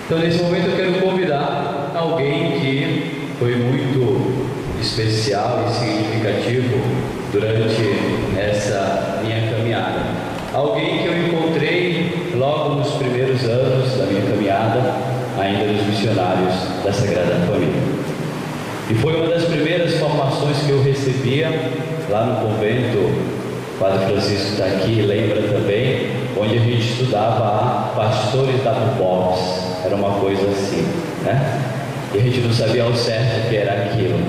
Então, nesse momento, eu quero convidar alguém que foi muito especial e significativo durante essa minha caminhada. Alguém que eu encontrei logo nos primeiros anos da minha caminhada, ainda nos missionários da Sagrada Família. E foi uma das primeiras formações que eu recebia lá no convento. O Padre Francisco está aqui, lembra também, onde a gente estudava a Pastores da Bubós. Era uma coisa assim, né? E a gente não sabia ao certo o que era aquilo,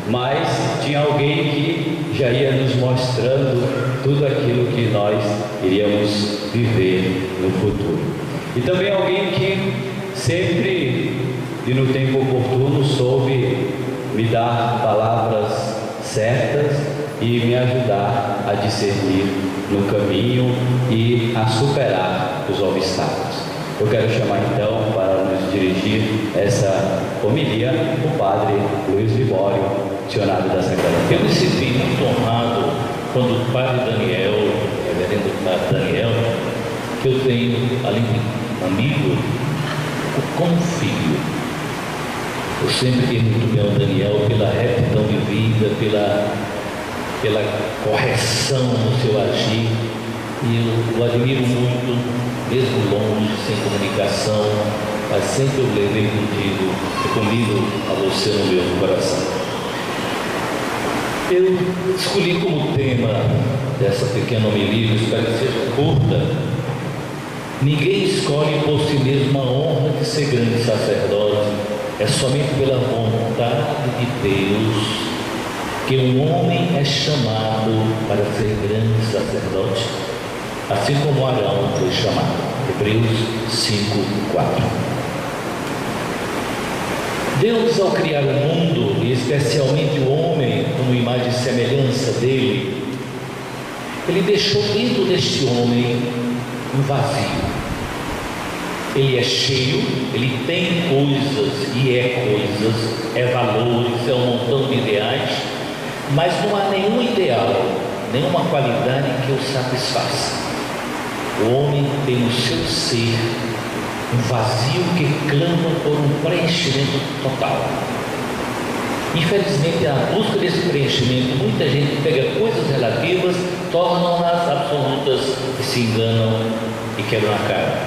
mas tinha alguém que já ia nos mostrando tudo aquilo que nós iríamos viver no futuro. E também alguém que sempre e no tempo oportuno soube me dar palavras certas e me ajudar a discernir no caminho e a superar os obstáculos. Eu quero chamar então para nos dirigir essa homilia o Padre Luiz Libório, missionário da Sagrada Família. Eu me senti muito honrado quando o Padre Daniel, o Reverendo Padre Daniel, que eu tenho, além de amigo, como filho. Eu sempre quis muito bem ao Daniel pela retidão de vida, pela correção no seu agir, e eu o admiro muito, mesmo longe, sem comunicação, mas sempre eu levei comigo a você no meu coração. Eu escolhi como tema dessa pequena homilia, espero que seja curta: ninguém escolhe por si mesmo a honra de ser grande sacerdote, é somente pela vontade de Deus que um homem é chamado para ser grande sacerdote, assim como Arão foi chamado. Hebreus 5:4. Deus, ao criar o mundo, e especialmente o homem, como imagem e semelhança dele, ele deixou dentro deste homem um vazio. Ele é cheio, ele tem coisas e é valores, é um montão de ideais, mas não há nenhum ideal, nenhuma qualidade que o satisfaça. O homem tem no seu ser um vazio que clama por um preenchimento total. Infelizmente, a busca desse preenchimento, muita gente pega coisas relativas, tornam-nas absolutas e se enganam e quebram a cara.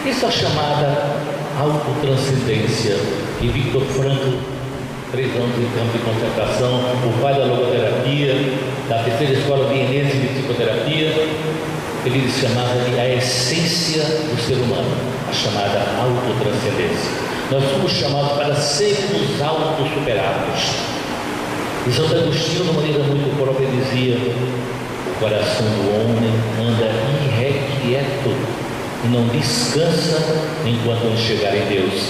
Isso é chamada autotranscendência. E Viktor Frankl, 3 anos em campo de concentração, o pai da logoterapia, da terceira escola vienense de psicoterapia, ele chamava de a essência do ser humano, a chamada autotranscendência. Nós somos chamados para sermos autossuperados. E Santo Agostinho, de uma maneira muito própria, dizia: o coração do homem anda irrequieto e não descansa enquanto não chegar em Deus.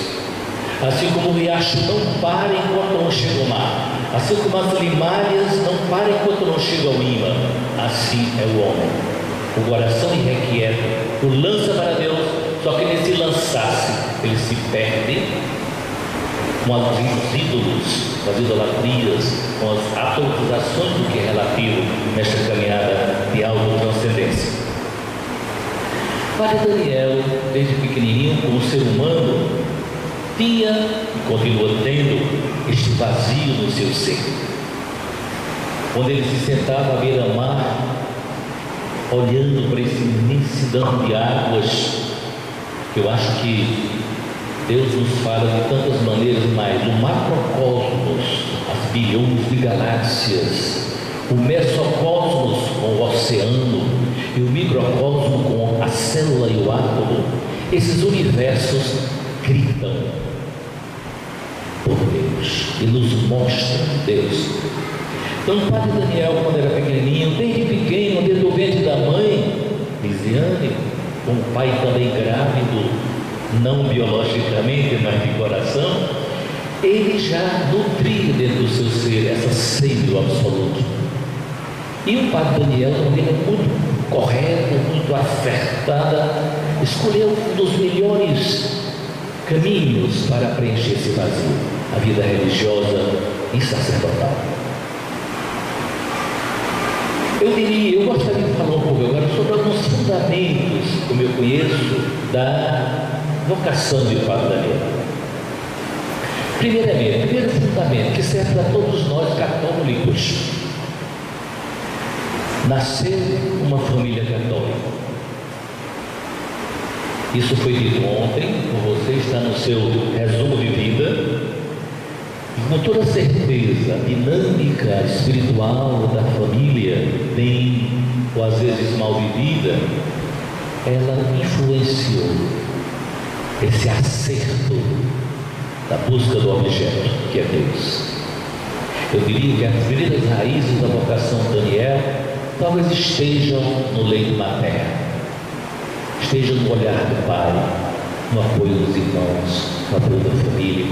Assim como o riacho não para enquanto não chega ao mar, assim como as limalhas não param enquanto não chega ao imã, assim é o homem. O coração irrequieto o lança para Deus, só que nesse lançar-se ele se perde com os ídolos, com as idolatrias, com as absolutizações do que é relativo nesta caminhada de autotranscendência. Padre Daniel, desde pequenininho, como ser humano, tinha e continua tendo este vazio no seu ser. Quando ele se sentava à beira-mar, olhando para essa imensidão de águas, eu acho que Deus nos fala de tantas maneiras, mas o macrocosmos, as bilhões de galáxias, o mesocosmos com o oceano e o microcosmo com a célula e o átomo, esses universos gritam por Deus e nos mostram Deus. Então o Padre Daniel, quando era pequenininho, desde pequeno, desde o ventre da mãe, Lisiane, com o pai também grávido, não biologicamente, mas de coração, ele já nutria dentro do seu ser essa sede do absoluto. E o Padre Daniel, de uma maneira muito correta, muito acertada, escolheu um dos melhores caminhos para preencher esse vazio: a vida religiosa e sacerdotal. Eu gostaria de falar um pouco agora sobre alguns fundamentos, como eu conheço, da vocação de Padre Daniel. Primeiro fundamento que serve para todos nós católicos: nascer uma família católica. Isso foi dito ontem, por você, está no seu resumo de vida. E com toda certeza, a dinâmica espiritual da família, bem ou às vezes mal vivida, ela influenciou esse acerto da busca do objeto, que é Deus. Eu diria que as primeiras raízes da vocação de Daniel talvez estejam no leito materno, estejam no olhar do pai, no apoio dos irmãos, no apoio da família,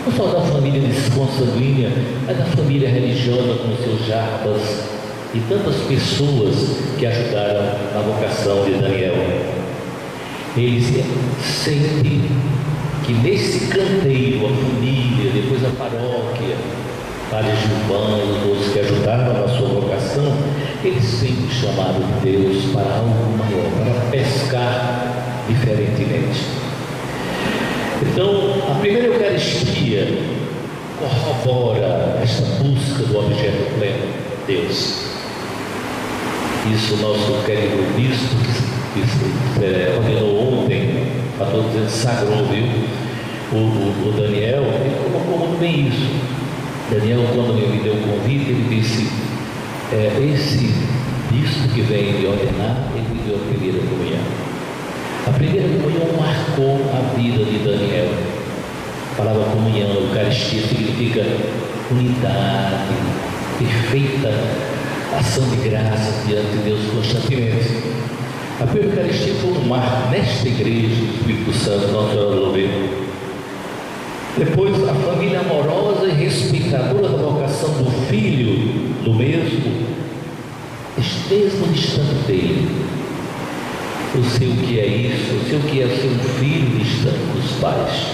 não só da família consanguínea, mas da família religiosa com seus jarbas e tantas pessoas que ajudaram na vocação de Daniel. Ele sente que nesse canteiro, a família, depois a paróquia, Padre Gilvão e outros que ajudaram na sua vocação, ele sente chamado de Deus para algo maior, para pescar diferentemente. Então, a primeira Eucaristia corrobora esta busca do objeto pleno, Deus. Isso o nosso querido bispo, que ordenou ontem, a todos eles sagrou, viu? O Daniel, ele colocou muito bem isso. Daniel, quando ele me deu o convite, ele disse: esse bispo que vem lhe ordenar, ele me deu a primeira comunhão. A primeira comunhão marcou a vida de Daniel. A palavra comunhão, Eucaristia, significa unidade, perfeita ação de graça diante de Deus constantemente. A primeira Eucaristia foi um marco nesta igreja do Espírito Santo, Nossa Senhora do Louveiro. Depois, a família amorosa e respeitadora da vocação do filho do mesmo, mesmo distante dele. Eu sei o que é isso, eu sei o que é ser um filho distante dos pais.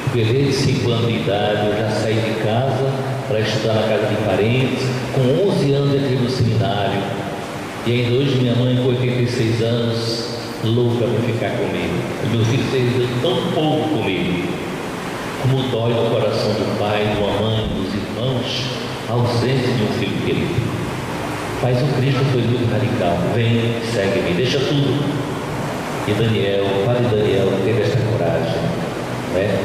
Porque desde 5 anos de idade eu já saí de casa para estudar na casa de parentes. Com 11 anos entrei no seminário. E ainda hoje minha mãe, com 86 anos, louca para ficar comigo. E meu filho fez tão pouco comigo. Como dói no coração do pai, de uma mãe, dos irmãos, a ausência de um filho querido. Mas o Cristo foi muito radical: vem, segue-me, deixa tudo. E Daniel, o padre Daniel, teve esta coragem, né,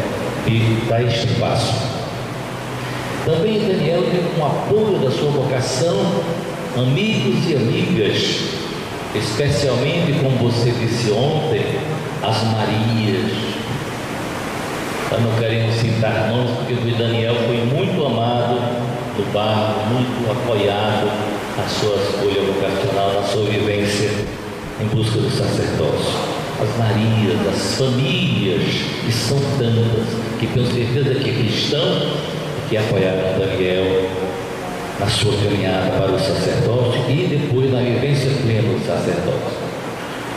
de dar este passo. Também Daniel teve um apoio da sua vocação, amigos e amigas, especialmente, como você disse ontem, as Marias. Nós não queremos citar nomes, porque o Daniel foi muito amado no bairro, muito apoiado na sua escolha vocacional, na sua vivência em busca do sacerdócio. As Marias, as famílias, que são tantas, que tenho certeza que é cristão, que apoiaram Daniel na sua caminhada para o sacerdócio e depois na vivência plena do sacerdócio.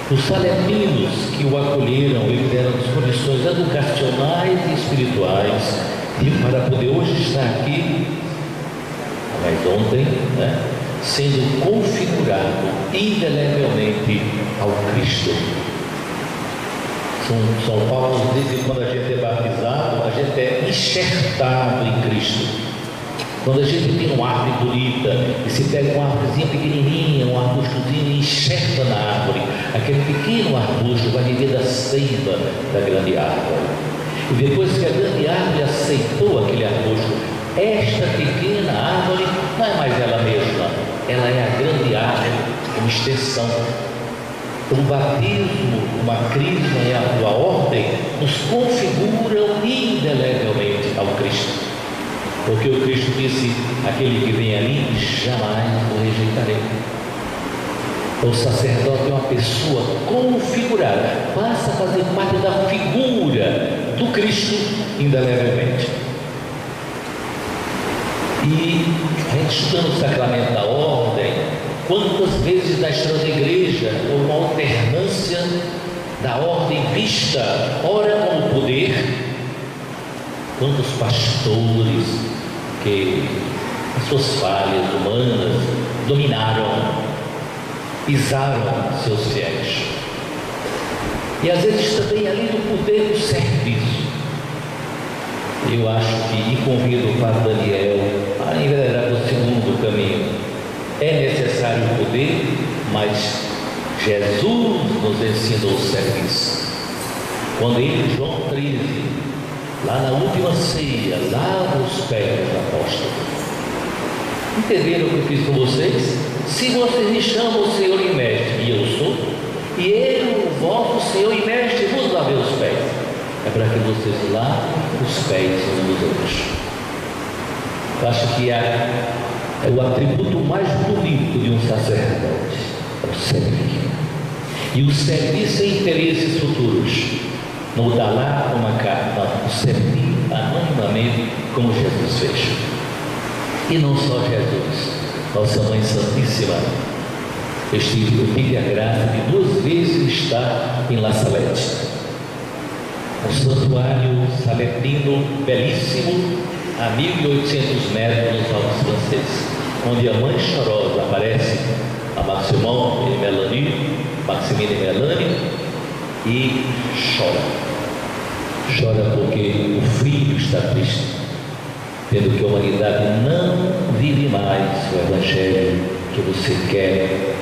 Os salesianos que o acolheram e deram as condições educacionais e espirituais e para poder hoje estar aqui, mas ontem, né, sendo configurado indelevelmente ao Cristo. São Paulo diz que quando a gente é batizado, a gente é enxertado em Cristo. Quando a gente tem uma árvore bonita e se pega uma árvorezinha pequenininha, um arbustozinho e enxerta na árvore, aquele pequeno arbusto vai viver da seiva da grande árvore. E depois que a grande árvore aceitou aquele arbusto, esta pequena árvore não é mais ela mesma, ela é a grande árvore, uma extensão. O batismo, uma crisma e a tua ordem nos configuram indelevelmente ao Cristo. Porque o Cristo disse: aquele que vem a mim, jamais o rejeitarei. O sacerdote é uma pessoa configurada, passa a fazer parte da figura do Cristo indelevelmente. E a gente estudando o sacramento da ordem, quantas vezes na história da igreja houve uma alternância da ordem vista, ora como poder, quantos pastores que as suas falhas humanas dominaram, pisaram seus fiéis. E às vezes também ali do poder do serviço. Eu acho que, e convido o Padre Daniel a enveredar para o segundo caminho. É necessário o poder, mas Jesus nos ensinou o serviço. Quando ele, João 13, lá na última ceia, lava os pés dos apóstolos. Entenderam o que eu fiz com vocês? Se vocês me chamam Senhor e Mestre, e eu sou, e eu, o vosso Senhor e Mestre, vos lavei os pés. É para que vocês lavem os pés uns dos outros. Eu acho que é o atributo mais bonito de um sacerdote, é o servir. E o serviço em interesses futuros. Não dá lá uma carta, não, o servir anonimamente, como Jesus fez. E não só Jesus, nossa Mãe Santíssima. Eu tive a graça de 2 vezes estar em La Salette, um santuário saletino belíssimo, a 1.800 metros nos Alpes franceses, onde a Mãe Chorosa aparece, a Maximine e Melanie, e chora porque o filho está triste, vendo que a humanidade não vive mais o Evangelho que você quer,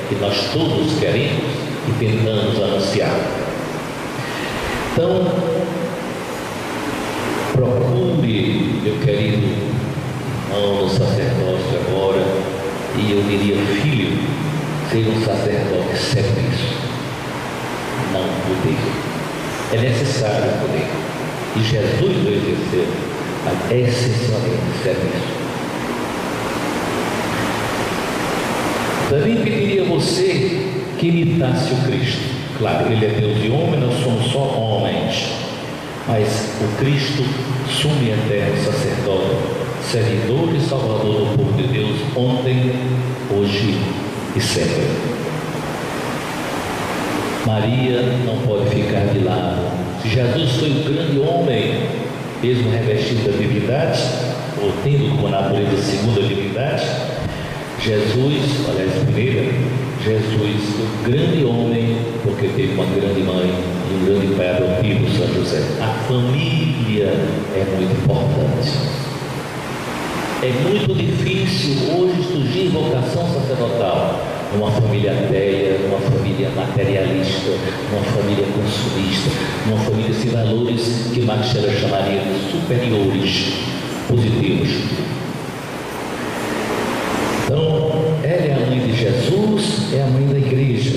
que nós todos queremos e tentamos anunciar. Então, procure, meu querido irmão no sacerdócio agora, e eu diria, filho, ser um sacerdote serviço, não poder. É necessário o poder. E Jesus o exerceu, mas essencialmente serviço. Também pediria a você que imitasse o Cristo. Claro, Ele é Deus e homem, nós somos só homens. Mas o Cristo, sumo e eterno sacerdote, servidor e salvador do povo de Deus, ontem, hoje e sempre. Maria não pode ficar de lado. Se Jesus foi um grande homem, mesmo revestido da divindade, ou tendo como natureza segunda divindade, Jesus, aliás, primeira, Jesus foi um grande homem, porque teve uma grande mãe e um grande pai adotivo, São José. A família é muito importante. É muito difícil hoje surgir vocação sacerdotal numa família ateia, numa família materialista, numa família consumista, numa família sem valores que Max Scheler chamaria de superiores, positivos. Então, ela é a mãe de Jesus, é a mãe da igreja.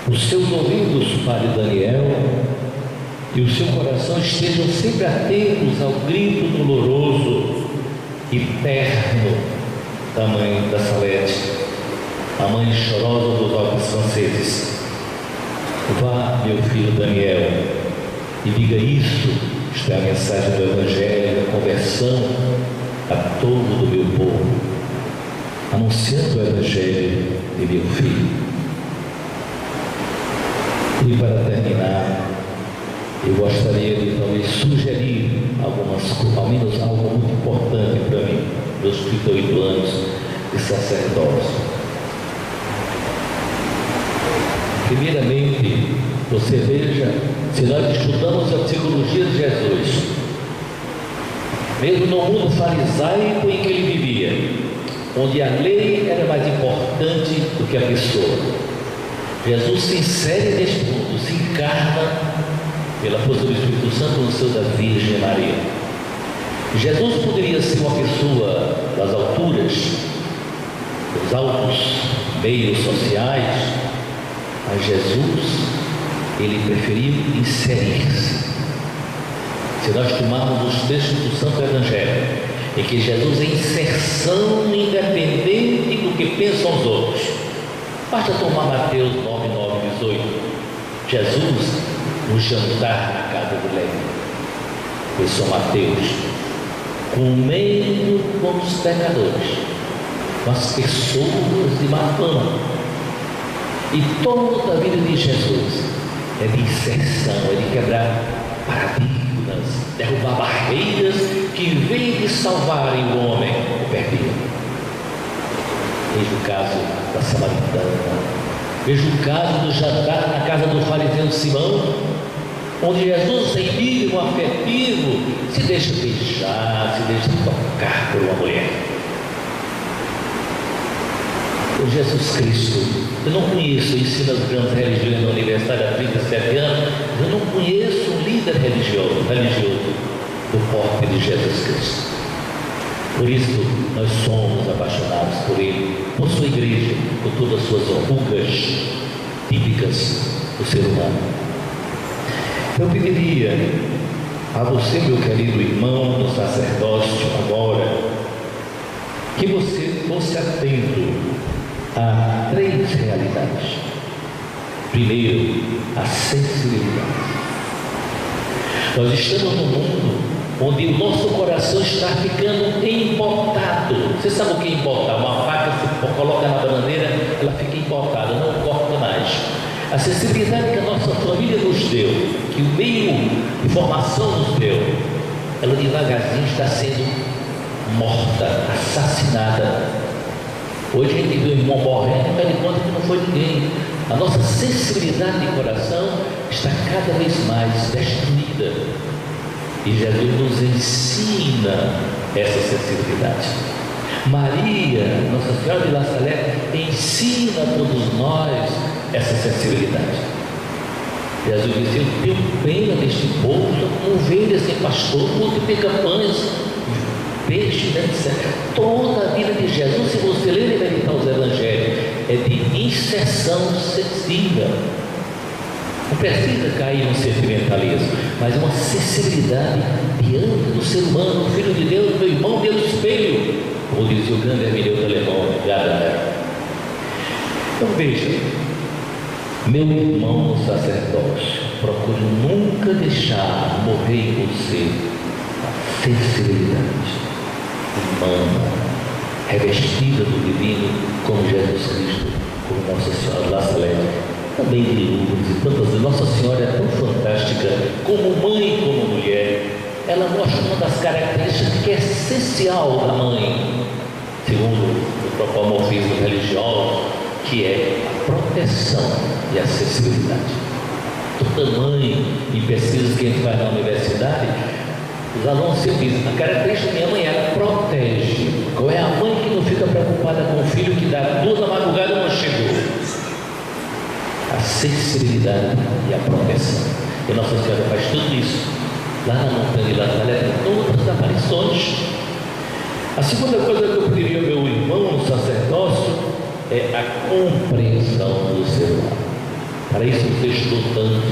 Os seus ouvidos, Padre Daniel, e o seu coração estejam sempre atentos ao grito doloroso e terno da Mãe da Salete, a Mãe Chorosa dos Alpes franceses. Vá, meu filho Daniel, e diga isso. Esta é a mensagem do Evangelho, a conversão a todo do meu povo, anunciando o Evangelho de meu filho. E para terminar, eu gostaria de talvez sugerir ao menos algo muito importante para mim, meus 38 anos de sacerdócio. Primeiramente, você veja, se nós estudamos a psicologia de Jesus, mesmo no mundo farisaico em que ele vivia, onde a lei era mais importante do que a pessoa, Jesus se insere neste mundo, se encarna pela força do Espírito Santo no seio da Virgem Maria. Jesus poderia ser uma pessoa das alturas, dos altos meios sociais, mas Jesus, ele preferiu inserir-se. Se nós tomarmos os textos do Santo Evangelho, em que Jesus é inserção independente do que pensam os outros, basta tomar Mateus 9, 9, 18. Jesus, no jantar na casa de Levi, foi São Mateus, comendo com os pecadores, com as pessoas de má fama. E toda a vida de Jesus é de inserção, é de quebrar paradigmas, derrubar barreiras que, em vez de salvarem o homem, o perdiam. Veja o caso da samaritana, Veja o caso do jantar na casa do fariseu Simão, onde Jesus, sem mínimo afetivo, se deixa beijar, se deixa tocar por uma mulher. O Jesus Cristo, eu não conheço, eu ensino as grandes religiões na universidade há 37 anos, eu não conheço um líder religioso do porte de Jesus Cristo. Por isso, nós somos apaixonados por Ele, por sua igreja, por todas as suas rugas típicas do ser humano. Eu pediria a você, meu querido irmão do sacerdócio, agora, que você fosse atento a 3 realidades. Primeiro, a sensibilidade. Nós estamos num mundo onde o nosso coração está ficando embotado. Você sabe o que é embotar? Uma faca se coloca na bananeira, ela fica embotada, não corta mais. A sensibilidade que a nossa família nos deu, que o meio de formação nos deu, ela devagarzinho está sendo morta, assassinada. Hoje a gente vê o irmão morrendo e dá de conta que não foi ninguém. A nossa sensibilidade de coração está cada vez mais destruída. E Jesus nos ensina essa sensibilidade. Maria, Nossa Senhora de La Salette, ensina a todos nós essa sensibilidade. Jesus disse: eu tenho pena deste povo, como ovelhas sem pastor, multiplica pães, peixe, etc. Toda a vida de Jesus, se você ler e meditar os evangelhos, é de inserção sensível. Não precisa cair no sentimentalismo, mas uma sensibilidade diante do ser humano, o Filho de Deus, meu irmão, Deus espelho, como dizia o grande hermeneuta alemão, Gadamer. Então veja, meu irmão no sacerdócio, procure nunca deixar morrer em você a sensibilidade humana, revestida do divino, como Jesus Cristo, como Nossa Senhora de La Salette, também de Lourdes e tantas vezes. Nossa Senhora é tão fantástica, como mãe e como mulher. Ela mostra uma das características que é essencial da mãe, segundo o antropomorfismo religioso, que é a proteção e a sensibilidade. Toda mãe, em pesquisas que a gente faz na universidade, os alunos sempre dizem: a característica da minha mãe, ela protege. Qual é a mãe que não fica preocupada com o filho que dá 2 da madrugada e não chegou? A sensibilidade e a proteção. E Nossa Senhora faz tudo isso lá na montanha de La Salette, em outras aparições. A segunda coisa que eu pediria ao meu irmão no sacerdócio é a compreensão do ser humano. Para isso você estudou tanto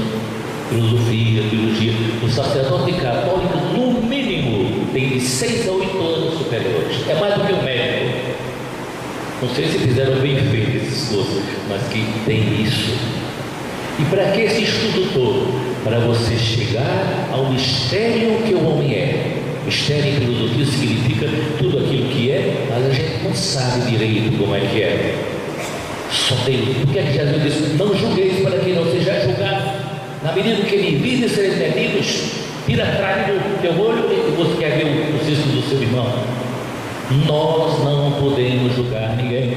filosofia, teologia. O sacerdote católico, no mínimo, tem de 6 a 8 anos superiores. É mais do que o médico. Não sei se fizeram bem feito esses cursos, mas que tem isso. E para que esse estudo todo? Para você chegar ao mistério que o homem é. Mistério em filosofia significa tudo aquilo que é, mas a gente não sabe direito como é que é. Só Deus. Por que Jesus disse: não julgueis para que não seja julgado? Na medida que ele vive, sereis medidos, tira atrás do teu olho e você quer ver o cisco do seu irmão. Nós não podemos julgar ninguém.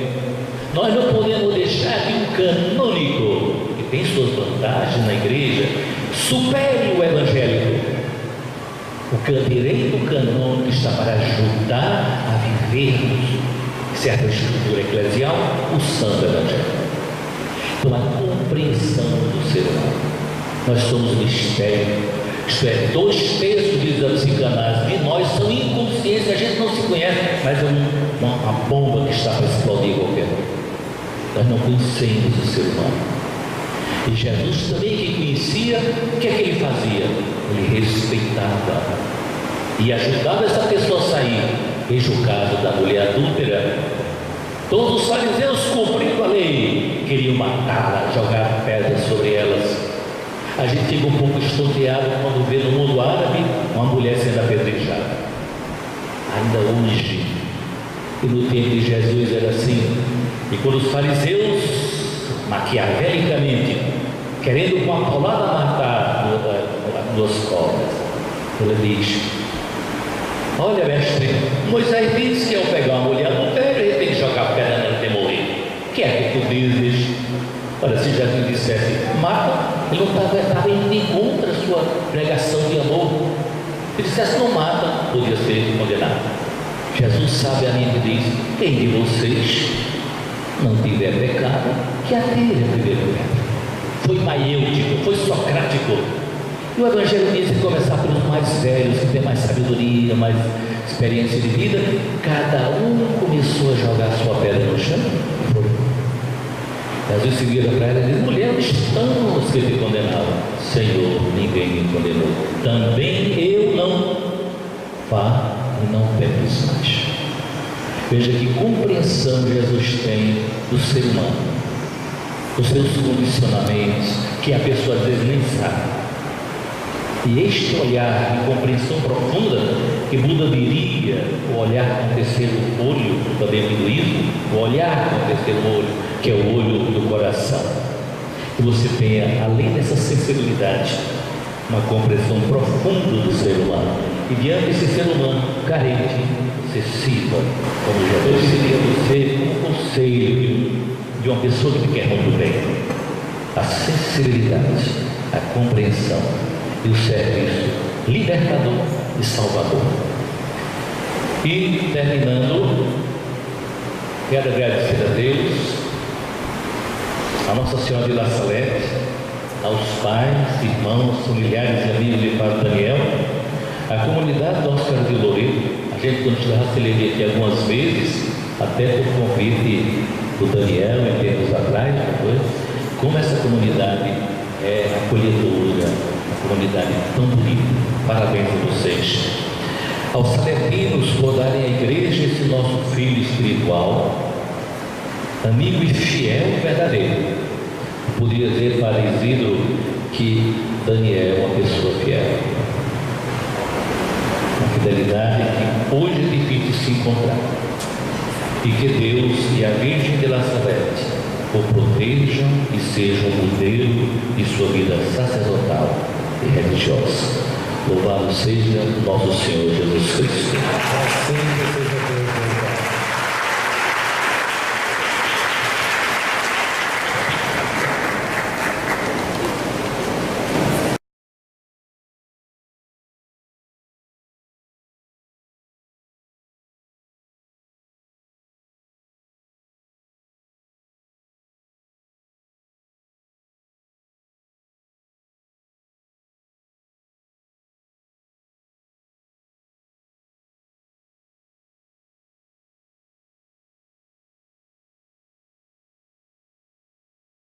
Nós não podemos deixar que um canônico, que tem suas vantagens na igreja, supere o evangélico. O direito canônico está para ajudar a vivermos certa estrutura eclesial, o santo evangelho. Então, a compreensão do ser humano. Nós somos mistério. Isto é, 2/3, diz a psicanálise, de nós são inconscientes, a gente não se conhece, mas é uma bomba que está para explodir qualquer um. Nós não conhecemos o ser humano. E Jesus também, que conhecia, o que é que ele fazia? Ele respeitava e ajudava essa pessoa a sair. Veja o caso da mulher adúltera. Todos os fariseus, cumprindo a lei, queriam matá-la, jogar pedras sobre elas. A gente fica um pouco estonteado quando vê no mundo árabe uma mulher sendo apedrejada. Ainda hoje, e no tempo de Jesus era assim. E quando os fariseus, maquiavelicamente, querendo com a paulada matar 2 cobras, ele diz: olha, mestre, Moisés disse que ao pegar uma mulher adultéria, ele tem que jogar pedra nela até morrer. O que é que tu dizes? Olha, se Jesus dissesse, mata, ele não estava indo contra a sua pregação de amor. Se dissesse, não mata, podia ser condenado. Jesus sabe a mim que diz, quem de vocês não tiver pecado, que atire a primeira pedra. Foi maiêutico, foi socrático. E o Evangelho diz que começar pelos mais velhos, que tem mais sabedoria, mais experiência de vida. Cada um começou a jogar sua pedra no chão. Jesus se vira para ela e diz, mulher, onde estão os que te condenavam? Senhor, ninguém me condenou. Também eu não. Vá e não peques mais. Veja que compreensão Jesus tem do ser humano, dos seus condicionamentos, que a pessoa às vezes nem sabe. E este olhar de compreensão profunda, que Buda diria, o olhar com o terceiro olho, também o hinduísmo, o olhar com o terceiro olho, que é o olho do coração. Que você tenha, além dessa sensibilidade, uma compreensão profunda do ser humano. E diante desse ser humano carente, você sirva, como Jesus seria você, um conselho de uma pessoa que quer muito bem. A sensibilidade, a compreensão e o serviço libertador e salvador. E terminando, quero agradecer a Deus, a Nossa Senhora de La Salete, aos pais, irmãos, familiares e amigos de Padre Daniel, a comunidade do Oscar de Loreto. A gente, quando já celebrei aqui algumas vezes, até por convite do Daniel, em tempos atrás, como essa comunidade é acolhedora, uma comunidade tão bonita. Parabéns a vocês. Aos saletinos por darem à igreja esse nosso filho espiritual, amigo e fiel e verdadeiro. Eu podia dizer para Isidro que Daniel é uma pessoa fiel. Uma fidelidade que hoje é difícil se encontrar. E que Deus e a Virgem de La Salete o protejam e sejam modelo de sua vida sacerdotal e religiosa. Louvado seja nosso Senhor Jesus Cristo.